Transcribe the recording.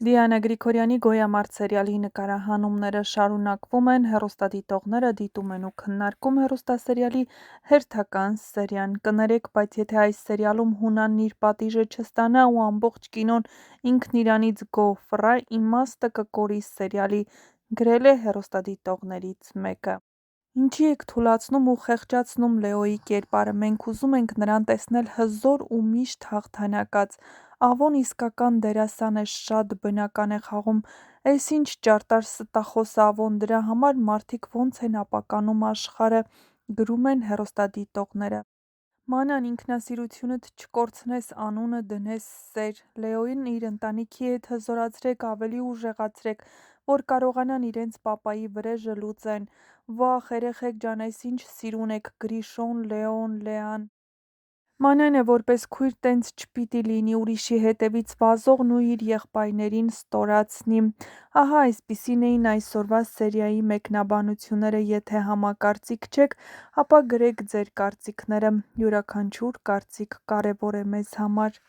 Դիանա Գրիգորյանի «Գոյամարտ» սերիալի նկարահանումները շարունակվում են, հեռուստադիտողները դիտում են ու քննարկում հեռուստասերիալի հերթական սերիան: Կներեք, բայց եթե այս սերիալում Հունանն իր պատիժը չստանա ու ամբողջ կինոն ինքն իրանից գոհ ֆռա, իմաստը կկորի սերիալի, գրել է հեռուստադիտողներից մեկը: Ինչի եք թուլացնում ու խեղճացնում Լեոյի կերպարը: Մենք ուզում ենք նրան տեսնել հզոր ու միշտ հաղթանակած: Ավոն իսկական դերասան է, շատ բնական է խաղում: Էս ինչ ճարտար ստախոս ա Ավոն, դրա համար մարդիկ ոնց են ապականում աշխարհը, գրում են հեռուստադիտողները: Մանան, ինքնասիրությունդ չկորցնես, անունը դնես սեր: Լեոին իր ընտանիքի հետ հզորացրեք, ավելի ուժեղացրեք, որ կարողանան իրենց պապայի վրեժը լուծեն: Վախ, էրեխեք ջան, էս ինչ սիրուն եք, Գրիշոն, Լեոն, Լեան: Մանեն է, որպես քույր տենց չպիտի լինի, ուրիշի հետևից վազողն ու իր եղբայրներին ստորացնի: Ահա այսպիսին էին այսօրվա սերիայի մեկնաբանությունները: Եթե համակարծիք չեք, ապա գրեք ձեր կարծիքները: Յուրաքանչյուր կարծիք կարևոր է մեզ համար: